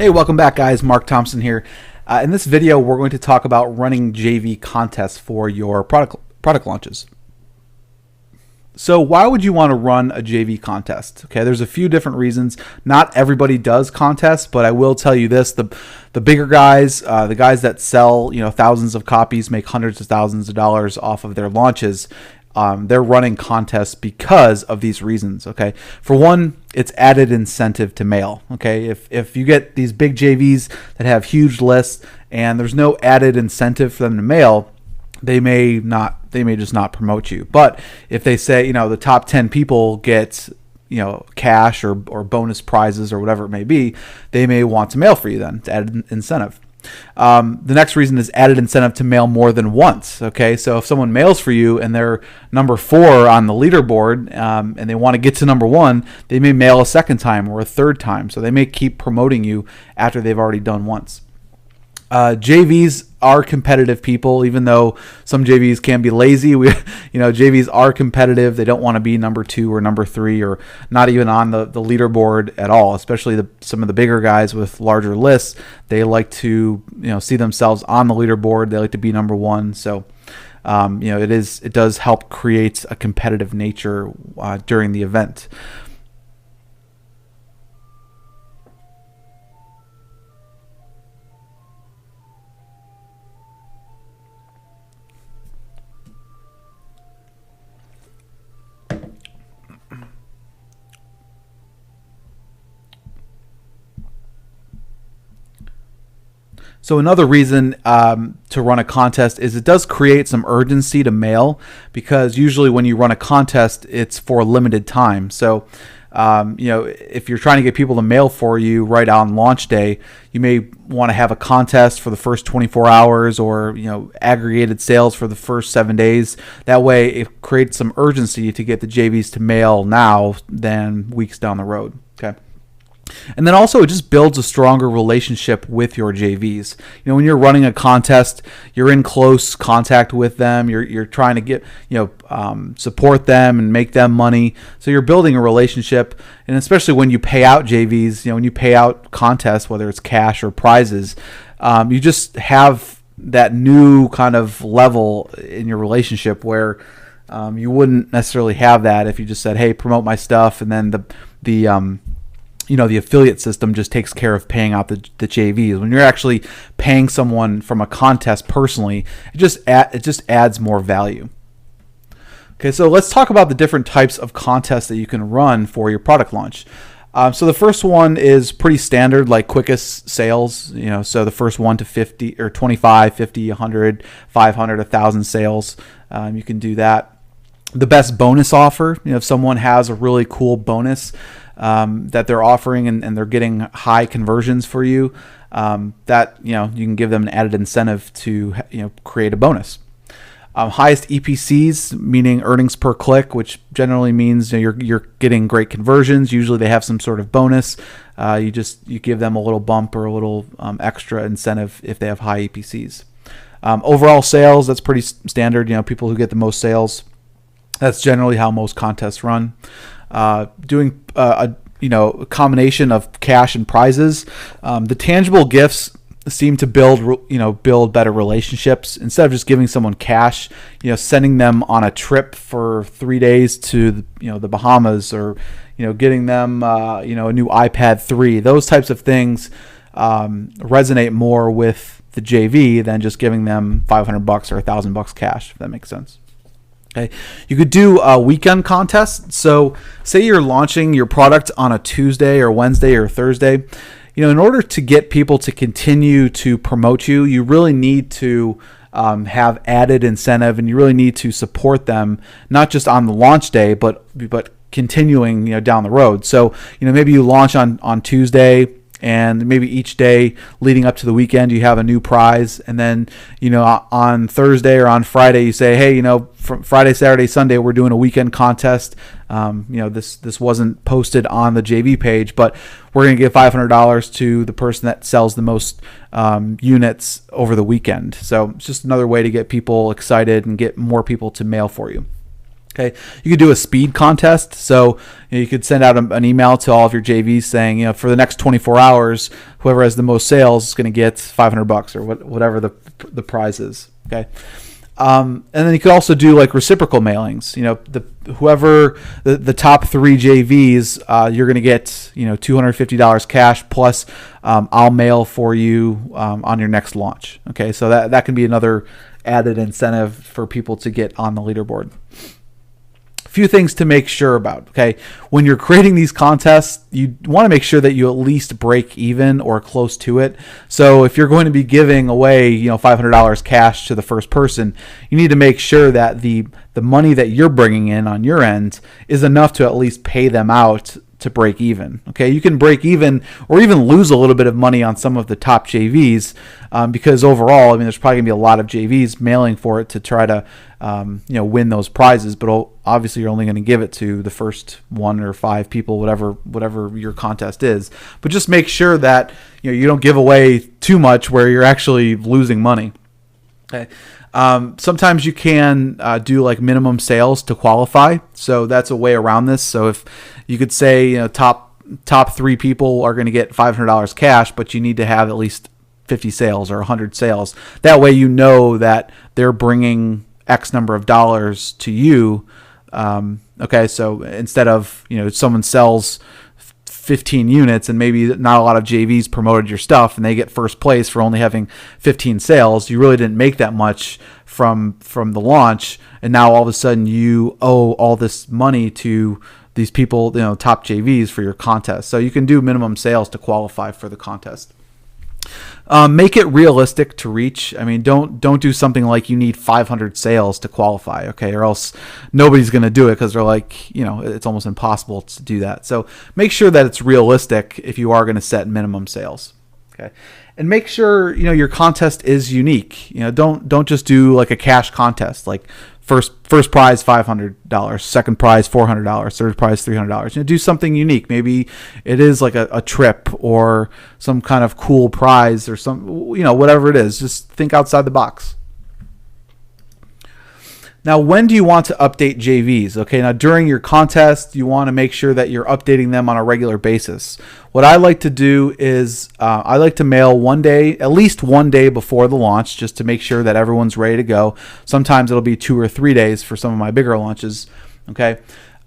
Hey, welcome back, guys. Mark Thompson here. In this video, we're going to talk about running JV contests for your product launches. So why would you want to run a JV contest? Okay, there's a few different reasons. Not everybody does contests, but I will tell you this: the bigger guys, the guys that sell thousands of copies, make hundreds of thousands of dollars off of their launches. They're running contests because of these reasons. Okay, for one, it's added incentive to mail. Okay, if you get these big JVs that have huge lists and there's no added incentive for them to mail, they may just not promote you. But if they say the top 10 people get cash or bonus prizes or whatever it may be, they may want to mail for you. Then it's added incentive. The next reason is added incentive to mail more than once. Okay, so if someone mails for you and they're number 4 on the leaderboard and they want to get to number 1, they may mail a second time or a third time. So they may keep promoting you after they've already done once. JVs are competitive people, even though some JVs can be lazy. JVs are competitive. They don't want to be number 2 or number 3 or not even on the leaderboard at all. Especially some of the bigger guys with larger lists, they like to see themselves on the leaderboard. They like to be number 1. So it does help create a competitive nature during the event. So another reason to run a contest is it does create some urgency to mail, because usually when you run a contest, it's for a limited time. So if you're trying to get people to mail for you right on launch day, you may want to have a contest for the first 24 hours or aggregated sales for the first 7 days. That way it creates some urgency to get the JVs to mail now than weeks down the road. Okay. And then also it just builds a stronger relationship with your JVs. When you're running a contest, you're in close contact with them. You're trying to get support them and make them money. So you're building a relationship, and especially when you pay out JVs, when you pay out contests, whether it's cash or prizes, you just have that new kind of level in your relationship where you wouldn't necessarily have that if you just said, "Hey, promote my stuff," and then the affiliate system just takes care of paying out the JVs. When you're actually paying someone from a contest personally, it just adds more value. Okay, so let's talk about the different types of contests that you can run for your product launch. So the first one is pretty standard, like quickest sales. So the first 1 to 50 or 25, 50, 100, 500, 1,000 sales. You can do that. The best bonus offer. If someone has a really cool bonus that they're offering and they're getting high conversions for you, that you can give them an added incentive to create a bonus. Highest EPCs, meaning earnings per click, which generally means you're getting great conversions. Usually they have some sort of bonus. You give them a little bump or a little extra incentive if they have high EPCs. Overall sales, that's pretty standard. People who get the most sales, that's generally how most contests run. Doing a combination of cash and prizes. The tangible gifts seem to build better relationships. Instead of just giving someone cash, sending them on a trip for 3 days to the Bahamas, or getting them a new iPad 3. Those types of things resonate more with the JV than just giving them $500 or $1,000 cash, if that makes sense. Okay. You could do a weekend contest. So say you're launching your product on a Tuesday or Wednesday or Thursday. In order to get people to continue to promote you, you really need to have added incentive, and you really need to support them, not just on the launch day, but continuing down the road. So maybe you launch on Tuesday, and maybe each day leading up to the weekend you have a new prize, and then on Thursday or on Friday you say, hey, from Friday, Saturday, Sunday we're doing a weekend contest. This wasn't posted on the JV page, but we're going to give $500 to the person that sells the most units over the weekend. So it's just another way to get people excited and get more people to mail for you. Okay, you could do a speed contest. So you could send out an email to all of your JVs saying, for the next 24 hours, whoever has the most sales is going to get $500 or whatever the prize is. Okay, and then you could also do like reciprocal mailings. The top 3 JVs, you're going to get $250 cash plus I'll mail for you on your next launch. Okay, so that can be another added incentive for people to get on the leaderboard. Few things to make sure about. Okay, when you're creating these contests, you want to make sure that you at least break even or close to it. So if you're going to be giving away $500 cash to the first person, you need to make sure that the money that you're bringing in on your end is enough to at least pay them out to break even. Okay, you can break even or even lose a little bit of money on some of the top JVs because overall, there's probably gonna be a lot of JVs mailing for it to try to win those prizes. But obviously, you're only going to give it to the first 1 or 5 people, whatever your contest is. But just make sure that you don't give away too much where you're actually losing money. Okay. Sometimes you can do like minimum sales to qualify. So that's a way around this. So if you could say, top 3 people are going to get $500 cash, but you need to have at least 50 sales or 100 sales. That way, that they're bringing X number of dollars to you. Okay. So instead of, someone sells 15 units and maybe not a lot of JVs promoted your stuff and they get first place for only having 15 sales, you really didn't make that much from the launch. And now all of a sudden you owe all this money to these people, top JVs for your contest. So you can do minimum sales to qualify for the contest. Make it realistic to reach. Don't do something like you need 500 sales to qualify, okay? Or else nobody's going to do it because they're like, it's almost impossible to do that. So make sure that it's realistic if you are going to set minimum sales, okay? And make sure your contest is unique. Don't just do like a cash contest, like first prize $500, second prize $400, third prize $300. Do something unique. Maybe it is like a trip or some kind of cool prize or some whatever it is. Just think outside the box. Now, when do you want to update JVs? Okay, now during your contest, you want to make sure that you're updating them on a regular basis. What I like to do is I like to mail at least one day before the launch, just to make sure that everyone's ready to go. Sometimes it'll be 2 or 3 days for some of my bigger launches. Okay.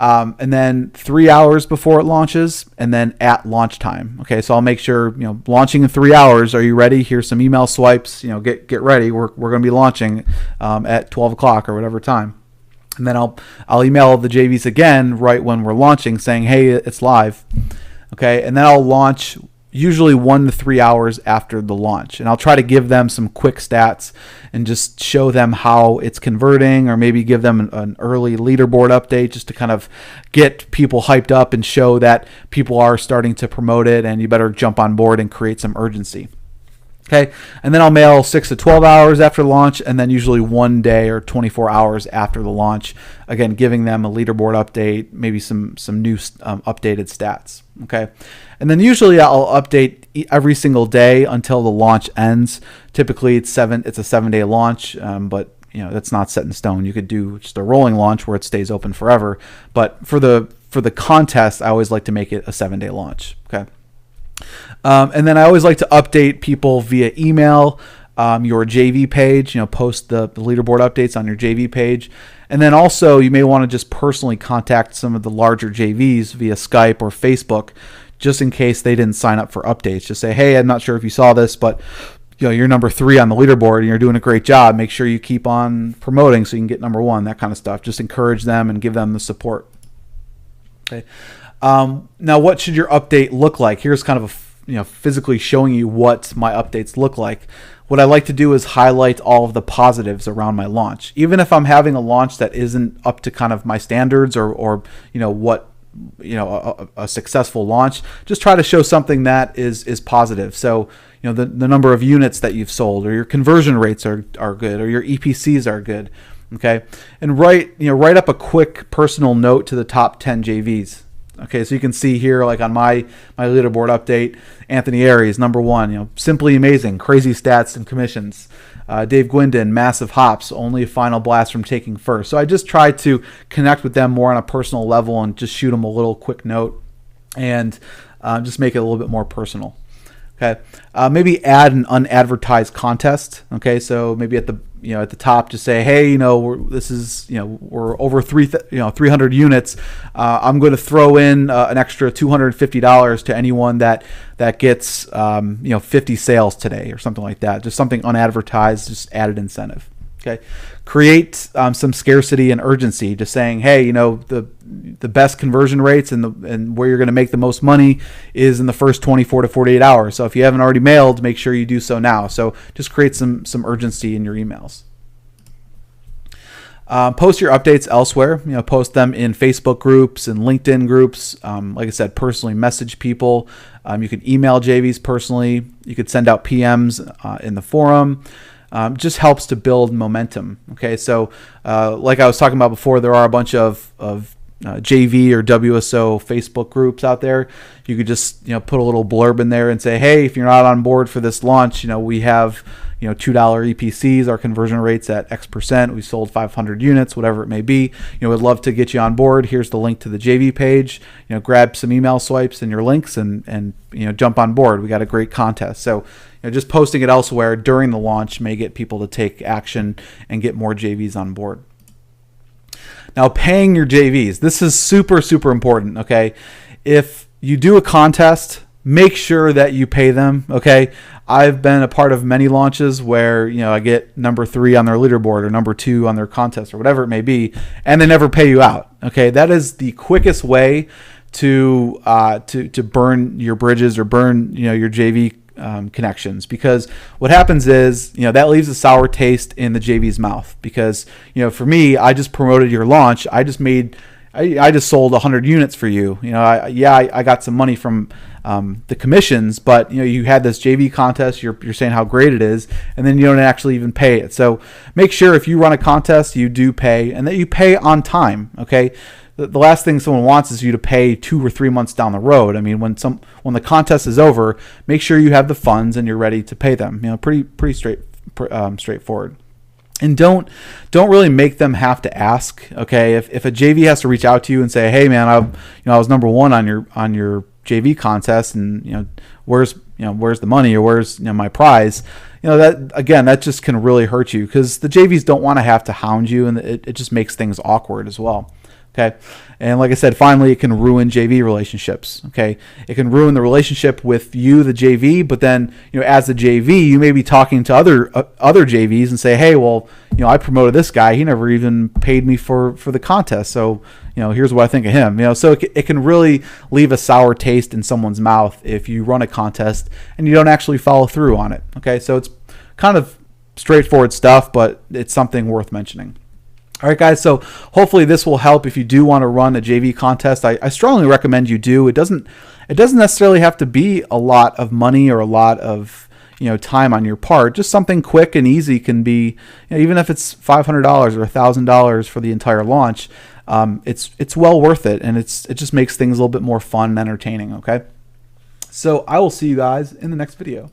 And then 3 hours before it launches, and then at launch time. Okay, so I'll make sure, launching in 3 hours. Are you ready? Here's some email swipes. Get ready. We're going to be launching at 12 o'clock or whatever time. And then I'll email the JVs again right when we're launching, saying, hey, it's live. Okay, and then I'll launch usually 1 to 3 hours after the launch. And I'll try to give them some quick stats and just show them how it's converting, or maybe give them an early leaderboard update just to kind of get people hyped up and show that people are starting to promote it and you better jump on board and create some urgency. Okay, and then I'll mail 6 to 12 hours after launch, and then usually 1 day or 24 hours after the launch, again giving them a leaderboard update, maybe some new updated stats. Okay, and then usually I'll update every single day until the launch ends. Typically it's a 7-day launch, but that's not set in stone. You could do just a rolling launch where it stays open forever, but for the contest, I always like to make it a 7-day launch. Okay. And then I always like to update people via email, your JV page, post the leaderboard updates on your JV page. And then also you may want to just personally contact some of the larger JVs via Skype or Facebook, just in case they didn't sign up for updates. Just say, hey, I'm not sure if you saw this, but you're number 3 on the leaderboard and you're doing a great job. Make sure you keep on promoting so you can get number 1, that kind of stuff. Just encourage them and give them the support. Okay. Now, what should your update look like? Here's kind of physically showing you what my updates look like. What I like to do is highlight all of the positives around my launch. Even if I'm having a launch that isn't up to kind of my standards or a successful launch, just try to show something that is positive. So, the number of units that you've sold, or your conversion rates are good, or your EPCs are good. Okay, and write up a quick personal note to the top 10 JVs. Okay, so you can see here, like on my leaderboard update, Anthony Aries, number 1, simply amazing, crazy stats and commissions. Dave Gwindon, massive hops, only a final blast from taking first. So I just try to connect with them more on a personal level and just shoot them a little quick note and just make it a little bit more personal. Okay, maybe add an unadvertised contest. Okay, so maybe at the top, just say, hey, we're over 300 units. I'm going to throw in an extra $250 to anyone that gets 50 sales today or something like that. Just something unadvertised, just added incentive. Okay, create some scarcity and urgency. Just saying, hey, the best conversion rates and where you're going to make the most money is in the first 24 to 48 hours. So if you haven't already mailed, make sure you do so now. So just create some urgency in your emails. Post your updates elsewhere. Post them in Facebook groups and LinkedIn groups. Like I said, personally message people. You could email JVs personally. You could send out PMs in the forum. Just helps to build momentum. Okay, so like I was talking about before, there are a bunch of JV or WSO Facebook groups out there. You could just put a little blurb in there and say, hey, if you're not on board for this launch, we have $2 EPCs, our conversion rates at X%. We sold 500 units, whatever it may be. We'd love to get you on board. Here's the link to the JV page. Grab some email swipes and your links and jump on board. We got a great contest. So just posting it elsewhere during the launch may get people to take action and get more JVs on board. Now, paying your JVs. This is super, super important, okay? If you do a contest, make sure that you pay them, okay? I've been a part of many launches where, I get number 3 on their leaderboard or number 2 on their contest or whatever it may be, and they never pay you out, okay? That is the quickest way to burn your bridges or burn, your JV connections, because what happens is that leaves a sour taste in the JV's mouth, because for me, I just promoted your launch. I just sold 100 units for you. I got some money from the commissions, but you had this JV contest. You're saying how great it is, and then you don't actually even pay it. So make sure if you run a contest, you do pay, and that you pay on time. Okay. The last thing someone wants is you to pay 2 or 3 months down the road. I mean, when the contest is over, make sure you have the funds and you're ready to pay them. Pretty straightforward. And don't really make them have to ask. Okay, if a JV has to reach out to you and say, hey man, I was number 1 on your JV contest, and where's the money, or where's my prize? That just can really hurt you, because the JVs don't want to have to hound you, and it just makes things awkward as well. Okay, and like I said, finally, it can ruin JV relationships. Okay, it can ruin the relationship with you, the JV, but then as the JV, you may be talking to other JVs and say, hey, well, I promoted this guy. He never even paid me for the contest. So here's what I think of him. So it can really leave a sour taste in someone's mouth if you run a contest and you don't actually follow through on it. Okay, so it's kind of straightforward stuff, but it's something worth mentioning. All right, guys, so hopefully this will help if you do want to run a JV contest. I strongly recommend you do. It doesn't necessarily have to be a lot of money or a lot of time on your part. Just something quick and easy can be, even if it's $500 or $1,000 for the entire launch, it's well worth it, and it just makes things a little bit more fun and entertaining. Okay, so I will see you guys in the next video.